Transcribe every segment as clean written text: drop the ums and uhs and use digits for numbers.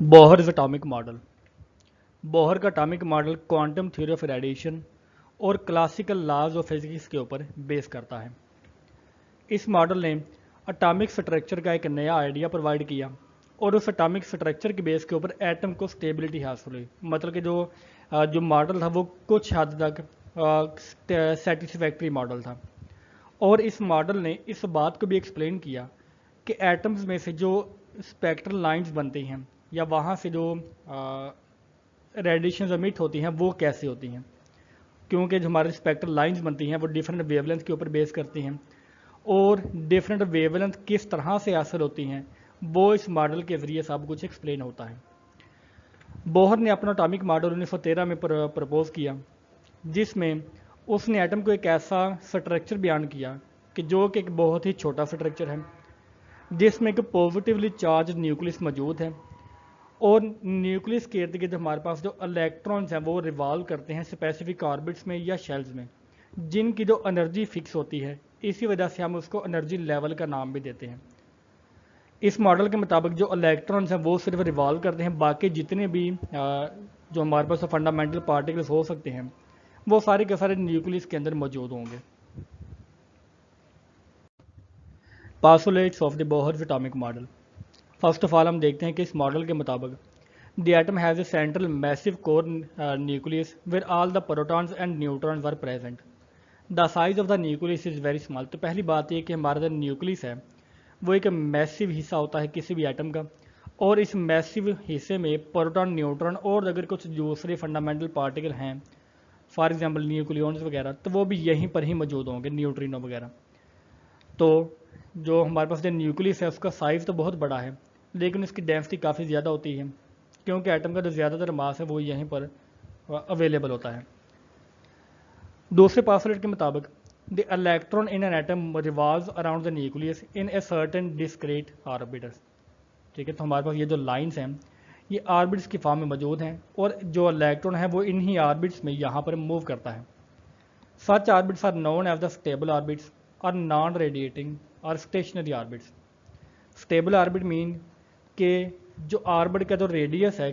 Bohr's atomic model. Bohr का atomic model quantum theory of radiation और classical laws of physics के ऊपर base करता है। इस मॉडल ने एटॉमिक स्ट्रक्चर का एक नया आइडिया प्रोवाइड किया और उस एटॉमिक स्ट्रक्चर के बेस के ऊपर एटम को स्टेबिलिटी हासिल हुई। मतलब कि जो मॉडल था वो कुछ हद तक सेटिस्फैक्ट्री मॉडल था। और इस मॉडल ने इस बात को भी एक्सप्लेन किया कि एटम्स में से जो स्पेक्ट्रल लाइंस बनती हैं या वहाँ से जो रेडिएशन एमिट होती हैं वो कैसे होती हैं, क्योंकि जो हमारी स्पेक्ट्रल लाइंस बनती हैं वो डिफरेंट वेवलेंथ के ऊपर बेस करती हैं और डिफरेंट वेवलेंथ किस तरह से हासिल होती हैं वो इस मॉडल के ज़रिए सब कुछ एक्सप्लेन होता है। बोहर ने अपना एटॉमिक मॉडल 1913 में प्रपोज किया, जिसमें उसने एटम को एक ऐसा स्ट्रक्चर बयान किया कि जो कि एक बहुत ही छोटा स्ट्रक्चर है, जिसमें एक पॉजिटिवली चार्ज न्यूक्लियस मौजूद है और न्यूक्लियस के इर्द गिर्द हमारे पास जो इलेक्ट्रॉन्स हैं वो रिवॉल्व करते हैं स्पेसिफिक ऑर्बिट्स में या शेल्स में, जिनकी जो एनर्जी फिक्स होती है। इसी वजह से हम उसको एनर्जी लेवल का नाम भी देते हैं। इस मॉडल के मुताबिक जो इलेक्ट्रॉन्स हैं वो सिर्फ रिवॉल्व करते हैं, बाकी जितने भी जो हमारे पास फंडामेंटल पार्टिकल्स हो सकते हैं वो सारे के सारे न्यूक्लियस के अंदर मौजूद होंगे। Postulates of the Bohr atomic model. First of all हम देखते हैं कि इस मॉडल के मुताबिक the atom has a central massive core nucleus where all the protons and neutrons are present. The size of the nucleus is very small. तो पहली बात यह कि हमारा जो न्यूक्लियस है वो एक मैसिव हिस्सा होता है किसी भी एटम का, और इस मैसिव हिस्से में प्रोटॉन, न्यूट्रॉन और अगर कुछ दूसरे फंडामेंटल पार्टिकल हैं, फॉर एग्जांपल न्यूक्लियॉन्स वगैरह, तो वो भी यहीं पर ही मौजूद होंगे, न्यूट्रिनो वगैरह। तो जो हमारे पास जो न्यूक्लियस है उसका साइज़ तो बहुत बड़ा है, लेकिन उसकी डेंसिटी काफ़ी ज़्यादा होती है, क्योंकि एटम का जो ज़्यादातर मास है वो यहीं पर अवेलेबल होता है। दूसरे पास्टुलेट के मुताबिक the electron in an atom revolves around the nucleus in a certain discrete orbits. ठीक है, तो हमारे पास ये जो लाइंस हैं ये ऑर्बिट्स की फॉर्म में मौजूद हैं और जो इलेक्ट्रॉन है वो इन्हीं ऑर्बिट्स में यहाँ पर मूव करता है। Such orbits are known as the stable orbits और नॉन रेडिएटिंग और stationary orbits. Stable orbit mean के जो ऑर्बिट का जो रेडियस है,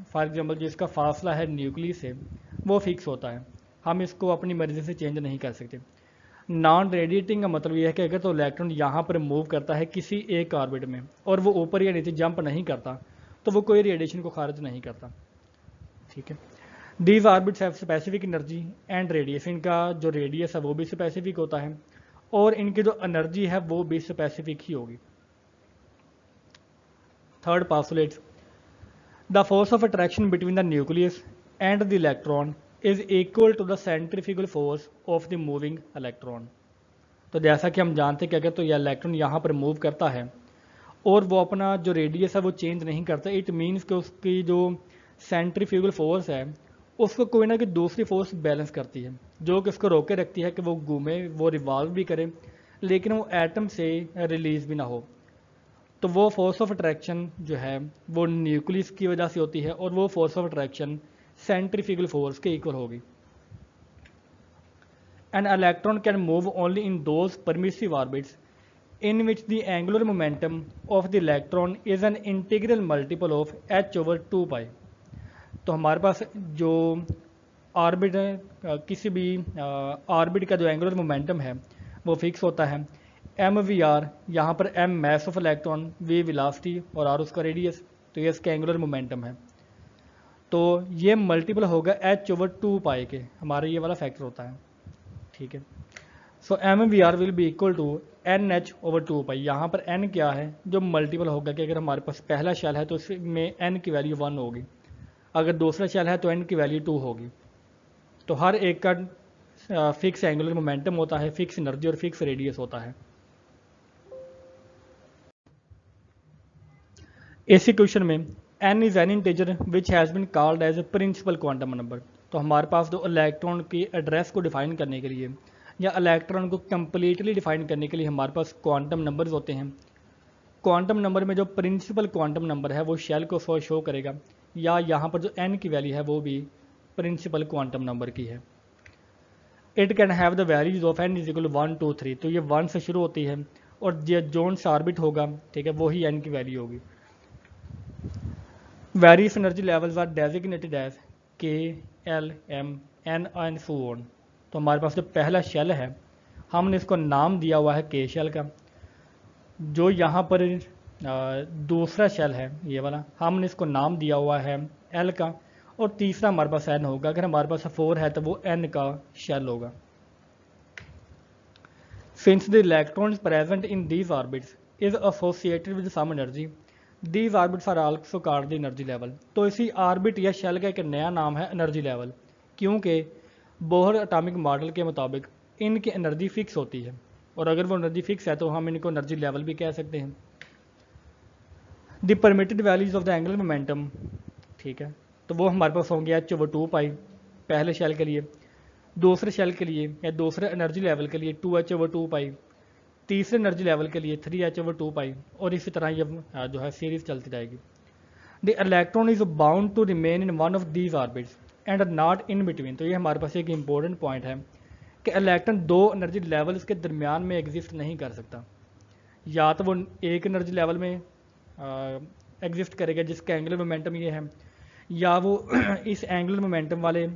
फॉर एग्जांपल जिसका फासला है न्यूक्लियस से, वो फिक्स होता है, हम इसको अपनी मर्जी से चेंज नहीं कर सकते। नॉन रेडिएटिंग का मतलब यह है कि अगर तो इलेक्ट्रॉन यहाँ पर मूव करता है किसी एक ऑर्बिट में और वो ऊपर या नीचे जंप नहीं करता तो वो कोई रेडिएशन को खारिज नहीं करता। ठीक है, these orbits have specific energy and radius. इनका जो रेडियस है वो भी स्पेसिफिक होता है और इनकी जो एनर्जी है वो भी स्पेसिफिक ही होगी। Third postulate, the force of attraction between the nucleus and the electron is equal to the centrifugal force of the moving electron. तो जैसा कि हम जानते हैं कि अगर तो यह इलेक्ट्रॉन यहाँ पर मूव करता है और वो अपना जो रेडियस है वो चेंज नहीं करता, इट मीन्स कि उसकी जो सेंट्रीफ्यूगल फोर्स है उसको कोई ना कोई दूसरी फोर्स बैलेंस करती है, जो कि उसको रोके रखती है कि वो घूमे, वो रिवॉल्व भी करे, लेकिन वो एटम से रिलीज भी ना हो। तो वो फोर्स ऑफ अट्रैक्शन जो है वो न्यूक्लियस की वजह से होती है और वो force of attraction centrifugal force के इक्वल होगी। An electron can move only in those permissive orbits in which the angular momentum of the electron is an integral multiple of h over 2 pi। तो हमारे पास जो orbit है, किसी भी orbit का जो एंगुलर मोमेंटम है वो फिक्स होता है। एम वी आर, यहाँ पर M mass of electron, V velocity और आर उसका रेडियस, तो ये इसका एंगुलर मोमेंटम है। तो ये मल्टीपल होगा एच ओवर 2 पाई के, हमारा ये वाला फैक्टर होता है। ठीक है, so M V R will be equal to N H over 2 pi. यहाँ पर एन क्या है, जो मल्टीपल होगा कि अगर हमारे पास पहला शेल है तो इसमें एन की वैल्यू 1 होगी, अगर दूसरा शेल है तो एन की वैल्यू 2 होगी। तो हर एक का फिक्स एंगुलर मोमेंटम होता है, फिक्स एनर्जी और फिक्स रेडियस होता है। इसी क्वेश्चन में n is an integer which has been called as a principal quantum number. तो हमारे पास जो इलेक्ट्रॉन की एड्रेस को डिफाइन करने के लिए या इलेक्ट्रॉन को कंप्लीटली डिफाइन करने के लिए हमारे पास क्वांटम नंबर्स होते हैं। क्वांटम नंबर में जो प्रिंसिपल क्वांटम नंबर है वो शेल को शो करेगा, या यहाँ पर जो एन की वैल्यू है वो भी प्रिंसिपल क्वांटम नंबर की है। It can have the values of n is equal 1 2 3। तो ये 1 से शुरू होती है और जो जोन से ऑर्बिट होगा, ठीक है, वही एन की वैल्यू होगी। Various energy levels are designated as K, L, M, N and so on. तो हमारे पास जो पहला शेल है हमने इसको नाम दिया हुआ है के शेल का। जो यहाँ पर दूसरा शेल है ये वाला हमने इसको नाम दिया हुआ है एल का, और तीसरा हमारे पास एन होगा। अगर हमारे पास 4 है तो वो एन का शेल होगा। Since the electrons present in these orbits is associated with some energy, these orbits are also called the energy level. तो इसी ऑर्बिट या शेल का एक नया नाम है एनर्जी लेवल, क्योंकि बोहर एटॉमिक मॉडल के मुताबिक इनकी एनर्जी फिक्स होती है, और अगर वो एनर्जी फिक्स है तो हम इनको एनर्जी लेवल भी कह सकते हैं। The permitted values of the angular momentum, ठीक है, तो वो हमारे पास होंगे h/2 पाई पहले शेल के लिए, दूसरे शेल के लिए या दूसरे एनर्जी लेवल के लिए 2h/2 पाई, तीसरे एनर्जी लेवल के लिए 3h/2 पाई, और इसी तरह ये जो है सीरीज चलती रहेगी। The electron is bound to remain in one of these orbits and not in between. तो ये हमारे पास एक इंपॉर्टेंट पॉइंट है कि इलेक्ट्रॉन दो एनर्जी लेवल्स के दरमियान में एग्जिस्ट नहीं कर सकता। या तो वो एक एनर्जी लेवल में एग्जिस्ट करेगा जिसका एंगुलर मोमेंटम ये है, या वो इस एंगुलर मोमेंटम वाले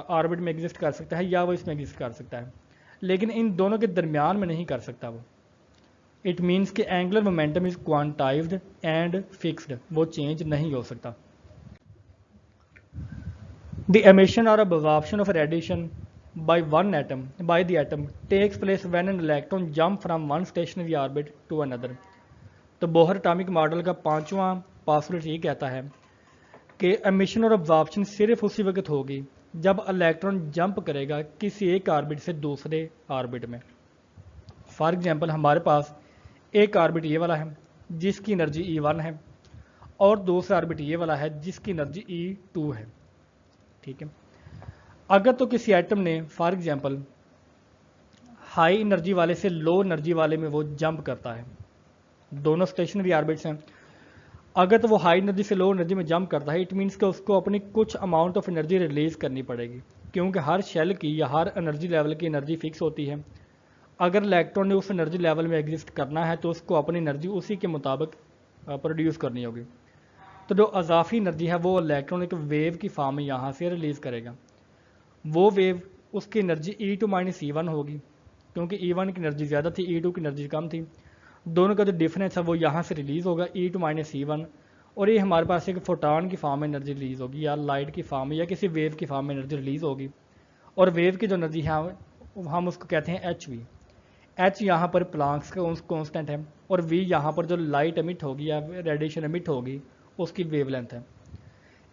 ऑर्बिट में एग्जिस्ट कर सकता है, या वो इसमें एग्जिस्ट कर सकता है, लेकिन इन दोनों के दरमियान में नहीं कर सकता वो। इट मीन्स कि angular momentum is quantized and fixed, वो चेंज नहीं हो सकता। द एमिशन और absorption of radiation by the atom takes place when an electron jump from one stationary orbit to another। तो बोहर एटॉमिक मॉडल का 5वां postulate ये कहता है कि एमिशन और अब्जॉर्प्शन सिर्फ उसी वक्त होगी जब इलेक्ट्रॉन जंप करेगा किसी एक ऑर्बिट से दूसरे ऑर्बिट में। फॉर एग्जांपल हमारे पास एक ऑर्बिट ये वाला है जिसकी एनर्जी E1 है, और दूसरा ऑर्बिट ये वाला है जिसकी एनर्जी E2 है, ठीक है। अगर तो किसी एटम ने फॉर एग्जांपल हाई एनर्जी वाले से लो एनर्जी वाले में वो जंप करता है, दोनों स्टेशनरी ऑर्बिट्स हैं, अगर तो वो हाई एनर्जी से लो एनर्जी में जंप करता है, इट मीन्स कि उसको अपनी कुछ अमाउंट ऑफ एनर्जी रिलीज करनी पड़ेगी, क्योंकि हर शेल की या हर एनर्जी लेवल की एनर्जी फिक्स होती है। अगर इलेक्ट्रॉन ने उस एनर्जी लेवल में एग्जिस्ट करना है तो उसको अपनी एनर्जी उसी के मुताबिक प्रोड्यूस करनी होगी। तो जो अजाफी एनर्जी है वो इलेक्ट्रॉन एक वेव की फॉर्म में यहाँ से रिलीज़ करेगा। वो वेव उसकी एनर्जी E2 - E1 होगी, क्योंकि E1 की एनर्जी ज़्यादा थी, E2 की एनर्जी कम थी। दोनों का जो डिफरेंस है वो यहाँ से रिलीज़ होगा E2 - E1, और ये हमारे पास एक फोटान की फॉर्म में एनर्जी रिलीज़ होगी, या लाइट की फॉर्म में, या किसी वेव की फॉर्म में एनर्जी रिलीज़ होगी। और वेव की जो एनर्जी है हम उसको कहते हैं HV। H यहाँ पर प्लांक्स का कॉन्स्टेंट है, और V यहाँ पर जो लाइट एमिट होगी या रेडिएशन एमिट होगी उसकी वेवलेंथ है।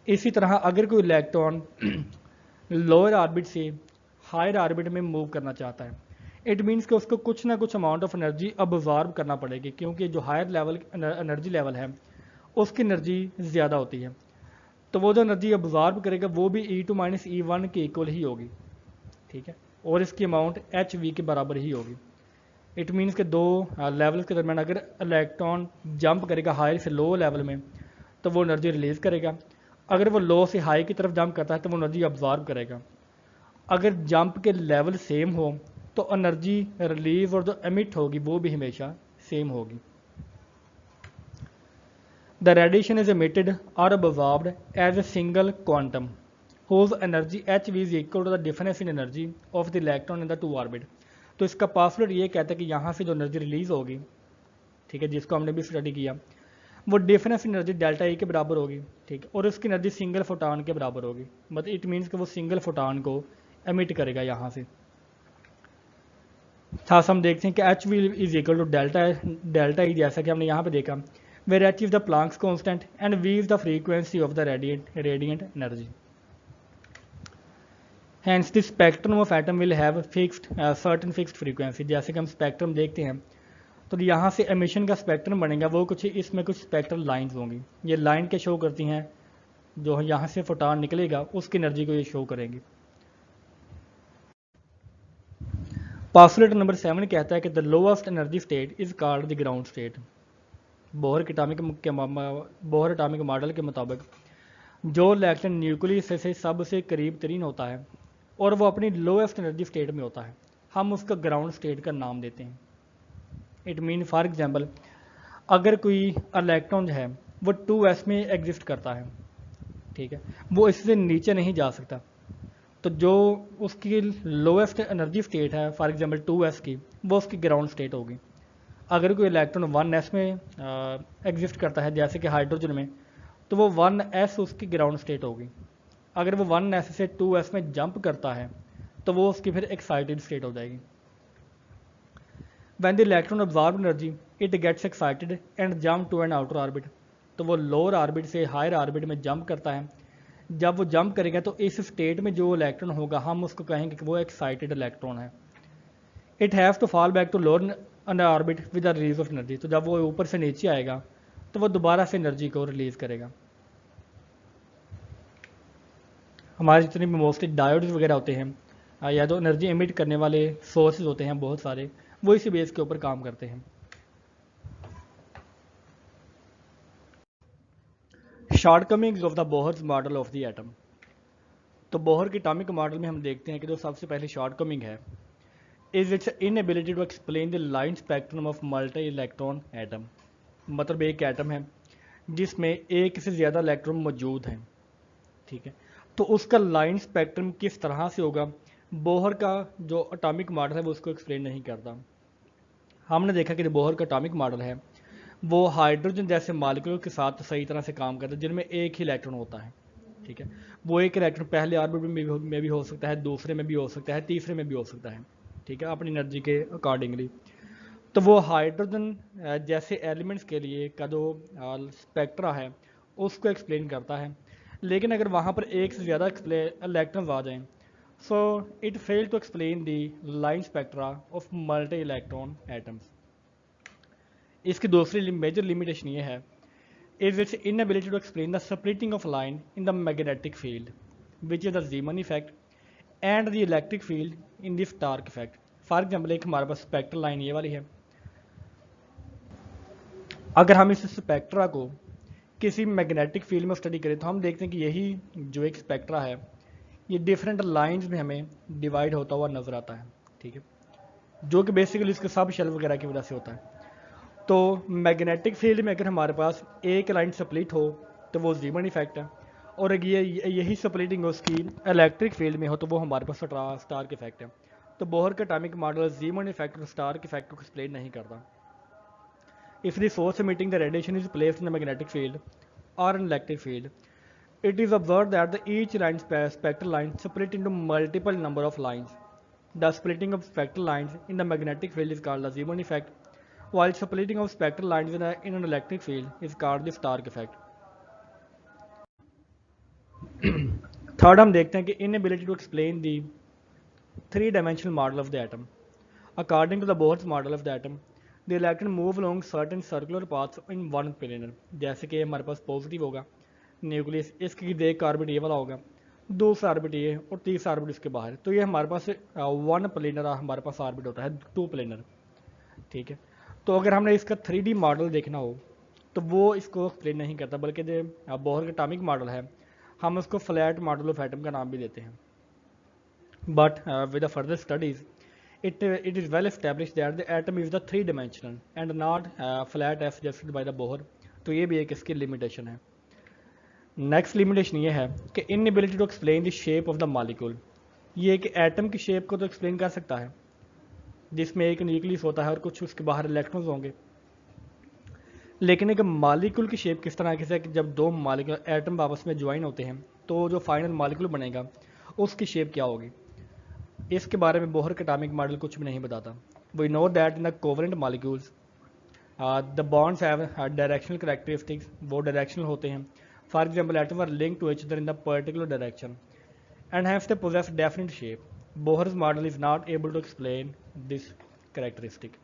इसी तरह अगर कोई इलेक्ट्रॉन लोअर ऑर्बिट से हायर ऑर्बिट में मूव करना चाहता है, इट मीन्स कि उसको कुछ ना कुछ अमाउंट ऑफ एनर्जी अब्जॉर्ब करना पड़ेगी, क्योंकि जो हायर लेवल एनर्जी लेवल है उसकी एनर्जी ज़्यादा होती है। तो वो जो एनर्जी अब्जॉर्ब करेगा वो भी E2 - E1 के इक्वल ही होगी, ठीक है, और इसकी अमाउंट HV के बराबर ही होगी। इट मीन्स के दो लेवल के दरमियान अगर इलेक्ट्रॉन जंप करेगा हायर से लो लेवल में तो वो एनर्जी रिलीज़ करेगा, अगर वो लो से हाई की तरफ जंप करता है तो वो एनर्जी अब्जॉर्ब करेगा। अगर जंप के लेवल सेम हो तो एनर्जी रिलीज और जो एमिट होगी वो भी हमेशा सेम होगी। द रेडिएशन इज एमिटेड और absorbed as a single quantum whose energy HV is equal to the difference in energy of the electron in the two orbit। तो इसका पास्टुलेट ये कहता है कि यहाँ से जो एनर्जी रिलीज होगी, ठीक है, जिसको हमने भी स्टडी किया, वो डिफरेंस एनर्जी डेल्टा E के बराबर होगी, ठीक है, और उसकी एनर्जी सिंगल फोटान के बराबर होगी। मतलब इट मीन्स कि वो सिंगल फोटान को एमिट करेगा यहाँ से। खास हम देखते हैं कि HV is equal to delta E, जैसा कि हमने यहाँ पे देखा, where H is the Planck's constant and V is the frequency of the radiant energy. Hence the spectrum of atom will have fixed certain fixed frequency. जैसे कि हम spectrum देखते हैं तो यहाँ से एमिशन का स्पेक्ट्रम बनेगा, वो कुछ इसमें कुछ स्पेक्ट्रल लाइंस होंगी, ये लाइन के शो करती हैं, जो यहाँ से फोटान निकलेगा उसकी एनर्जी को ये शो करेंगी। पास्टुलेट नंबर 7 कहता है कि the lowest energy state is called the ground state. Bohr atomic model के मुताबिक जो इलेक्ट्रॉन न्यूक्लियस से सबसे करीब तरीन होता है और वो अपनी लोएस्ट एनर्जी स्टेट में होता है, हम उसका ग्राउंड स्टेट का नाम देते हैं। इट मीन फॉर एग्जांपल अगर कोई इलेक्ट्रॉन है वो 2s में एग्जिस्ट करता है, ठीक है, वो इससे नीचे नहीं जा सकता। तो जो उसकी लोएस्ट एनर्जी स्टेट है फॉर एग्जांपल 2s की, वो उसकी ग्राउंड स्टेट होगी। अगर कोई इलेक्ट्रॉन 1s में एग्जिस्ट करता है जैसे कि हाइड्रोजन में, तो वो 1s उसकी ग्राउंड स्टेट होगी। अगर वो 1s से 2s में जंप करता है तो वो उसकी फिर एक्साइटेड स्टेट हो जाएगी। When the electron absorb energy, it gets excited and jump to an outer orbit. तो वो लोअर ऑर्बिट से हायर ऑर्बिट में जंप करता है। जब वो जंप करेगा तो इस स्टेट में जो इलेक्ट्रॉन होगा हम उसको कहेंगे कि वो एक्साइटेड इलेक्ट्रॉन है। It have to fall back to lower an orbit with the release of energy. तो जब वो ऊपर से नीचे आएगा तो वो दोबारा से एनर्जी को रिलीज करेगा। हमारे जितने भी मोस्टली डायोड्स वगैरह होते हैं या तो एनर्जी एमिट करने वाले सोर्सेज होते हैं बहुत सारे, वो इसी बेस के ऊपर काम करते हैं। Shortcomings of the Bohr's model of the atom. तो बोहर के एटॉमिक मॉडल में हम देखते हैं कि जो सबसे पहली शॉर्टकमिंग है is its inability to explain the line spectrum of multi electron atom. मतलब एक एटम है जिसमें एक से ज़्यादा इलेक्ट्रॉन मौजूद हैं, ठीक है, तो उसका लाइन स्पेक्ट्रम किस तरह से होगा, बोहर का जो एटॉमिक मॉडल है वो उसको एक्सप्लेन नहीं करता। हमने देखा कि जो बोहर का एटॉमिक मॉडल है वो हाइड्रोजन जैसे मॉलिक्यूल के साथ सही तरह से काम करता है जिनमें एक ही इलेक्ट्रॉन होता है, ठीक है। वो एक इलेक्ट्रॉन पहले ऑर्बिट में भी हो सकता है, दूसरे में भी हो सकता है, तीसरे में भी हो सकता है, ठीक है, अपनी एनर्जी के अकॉर्डिंगली। तो वो हाइड्रोजन जैसे एलिमेंट्स के लिए का जो स्पेक्ट्रा है उसको एक्सप्लेन करता है। लेकिन अगर वहाँ पर एक से ज़्यादा इलेक्ट्रॉन्स आ जाएं, so it fail to explain the line spectra of multi electron atoms. इसकी दूसरी मेजर लिमिटेशन ये है is its inability to explain the splitting of line in the magnetic field, which is the Zeeman effect, and the electric field in the Stark effect. For example एक हमारे पास spectral line ये वाली है। अगर हम इस स्पेक्ट्रा को किसी मैग्नेटिक फील्ड में स्टडी करें तो हम देखते हैं कि यही जो एक स्पेक्ट्रा है ये डिफरेंट लाइंस में हमें डिवाइड होता हुआ नजर आता है, ठीक है, जो कि बेसिकली इसके सब शेल वगैरह की वजह से होता है। तो मैग्नेटिक फील्ड में अगर हमारे पास एक लाइन स्प्लिट हो तो वो जीमन इफेक्ट है, और अगर यही स्प्लिटिंग उसकी इलेक्ट्रिक फील्ड में हो तो वो हमारे पास स्टार्क इफेक्ट है। तो बोहर का एटॉमिक मॉडल जीमन इफेक्ट और स्टार्क इफेक्ट को एक्सप्लेन नहीं करता। If the source emitting the radiation is placed in a magnetic field or an electric field, it is observed that each line spectral line split into multiple number of lines. The splitting of spectral lines in the magnetic field is called the Zeeman effect, while splitting of spectral lines in an electric field is called the Stark effect. Third हम देखते हैं कि inability to explain the three-dimensional model of the atom. According to the Bohr's model of the atom, the electron move along certain circular paths in one plane. जैसे कि हमारे पास positive होगा nucleus, इसकी एक ऑर्बिट ये वाला होगा, दूसरा ऑर्बिट ये और तीसरा ऑर्बिट इसके बाहर। तो ये हमारे पास वन प्लेनर हमारे पास ऑर्बिट होता है, टू प्लेनर, ठीक है। तो अगर हमने इसका 3D मॉडल देखना हो तो वो इसको एक्सप्लेन नहीं करता, बल्कि जो बोहर का एटॉमिक मॉडल है हम उसको फ्लैट मॉडल ऑफ एटम का नाम भी देते हैं। But with the further studies it is well established that the atom is the three dimensional and not flat as suggested by the Bohr. तो ये भी एक इसकी लिमिटेशन है। नेक्स्ट लिमिटेशन ये है कि inability to explain the shape of the molecule. ये एक एटम की शेप को तो एक्सप्लेन कर सकता है जिसमें एक न्यूक्लियस होता है और कुछ उसके बाहर इलेक्ट्रॉन्स होंगे, लेकिन एक मॉलिक्यूल की शेप किस तरह की है कि जब दो मॉलिक्यूल एटम आपस में ज्वाइन होते हैं तो जो फाइनल मॉलिक्यूल बनेगा उसकी शेप क्या होगी, इसके बारे में बोहर का एटॉमिक मॉडल कुछ भी नहीं बताता। We know that in the covalent molecules the bonds have directional characteristics, वो डायरेक्शनल होते हैं। For example atom are link to each other in the particular direction and have to possess definite shape. Bohr's model is not able to explain this characteristic.